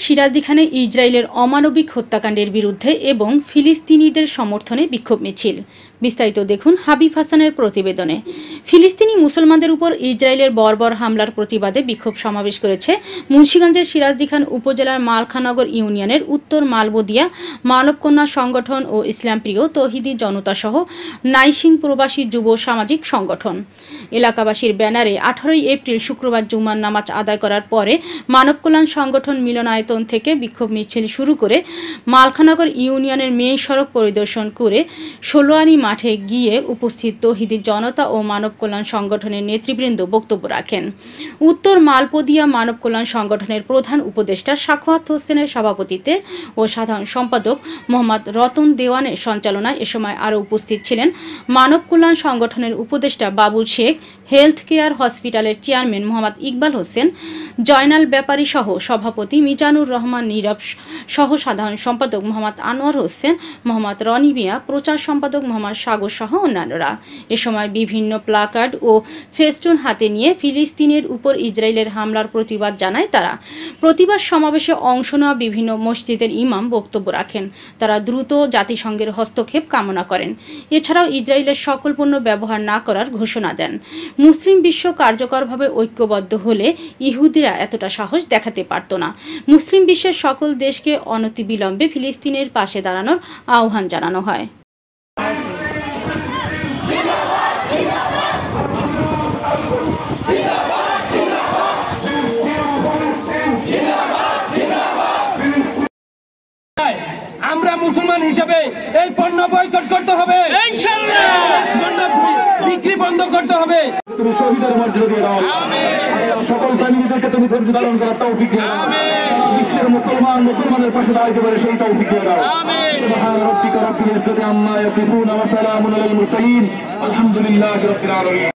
সিরাজদিখানে ইসরায়েলের অমানবিক হত্যাকাণ্ডের বিরুদ্ধে এবং ফিলিস্তিনিদের সমর্থনে বিক্ষোভ মিছিল। বিস্তারিত দেখুন হাবিব হাসানের প্রতিবেদনে। ফিলিস্তিনি মুসলমানদের উপর ইসরায়েলের বর্বর হামলার প্রতিবাদে বিক্ষোভ সমাবেশ করেছে মুন্সিগঞ্জের সিরাজদিখান উপজেলার মালখানগর ইউনিয়নের উত্তর মালবদিয়া মানবকন্যা সংগঠন ও ইসলামপ্রিয় তৌহিদি জনতা সহ নাইসিং প্রবাসী যুব সামাজিক সংগঠন। এলাকাবাসীর ব্যানারে 18 এপ্রিল শুক্রবার জুমার নামাজ আদায় করার পরে মানবকল্যাণ সংগঠন মিলনায়তন থেকে বিক্ষোভ মিছিল শুরু করে মালখানগর ইউনিয়নের মেইন সড়ক পরিদর্শন করে ষোলোয়ানি মাঠে গিয়ে উপস্থিত তৌহিদি জনতা ও মানব কল্যাণ সংগঠনের নেতৃবৃন্দ বক্তব্য রাখেন। উত্তর মালপদিয়া মানব কল্যাণ সংগঠনের প্রধান উপদেষ্টা সাখাওয়াত হোসেনের সভাপতিত্বে ও সাধারণ সম্পাদক মোহাম্মদ রতন দেওয়ানের সঞ্চালনায় এ সময় আরও উপস্থিত ছিলেন মানব কল্যাণ সংগঠনের উপদেষ্টা বাবুল শেখ, হেলথ কেয়ার হসপিটালের চেয়ারম্যান মোহাম্মদ ইকবাল হোসেন, জয়নাল ব্যাপারী সহ সভাপতি মিজানুর রহমান নীরব সহ সাধারণ সম্পাদক মোহাম্মদ আনোয়ার হোসেন, মোহাম্মদ রনি মিয়া, প্রচার সম্পাদক মোহাম্মদ সাগর সহ অন্যান্যরা। এ সময় বিভিন্ন প্লাকার্ড ও ফেস্টুন হাতে নিয়ে ফিলিস্তিনের উপর ইসরায়েলের হামলার প্রতিবাদ জানায় তারা। প্রতিবাদ সমাবেশে অংশ নেওয়া বিভিন্ন মসজিদের ইমাম বক্তব্য রাখেন। তারা দ্রুত জাতিসংঘের হস্তক্ষেপ কামনা করেন। এছাড়াও ইসরায়েলের সকল পণ্য ব্যবহার না করার ঘোষণা দেন। মুসলিম বিশ্ব কার্যকরভাবে ঐক্যবদ্ধ হলে ইহুদিরা এতটা সাহস দেখাতে পারত না। মুসলিম বিশ্বের সকল দেশকে অনতিবিলম্বে ফিলিস্তিনের পাশে দাঁড়ানোর আহ্বান জানানো হয়। আমরা মুসলমান হিসেবে এই পণ্য বয়কট করতে হবে, ইনশাআল্লাহ পণ্য বিক্রি বন্ধ করতে হবে। তুমি শহীদের মর্যাদা দিয়ে দাও, সকল ফ্যামিলিদেরকে তুমি ধৈর্য ধারণ করার তৌফিক দাও, বিশ্বের মুসলমানের পাশে দাঁড়াতে পারে সেই তৌফিক দাও। সুবহান রাব্বিকা রাব্বিল ইজ্জাতি আম্মা ইয়াসিফুন ওয়া সালামুন আলাল মুরসালিন আলহামদুলিল্লাহি রাব্বিল আলামিন।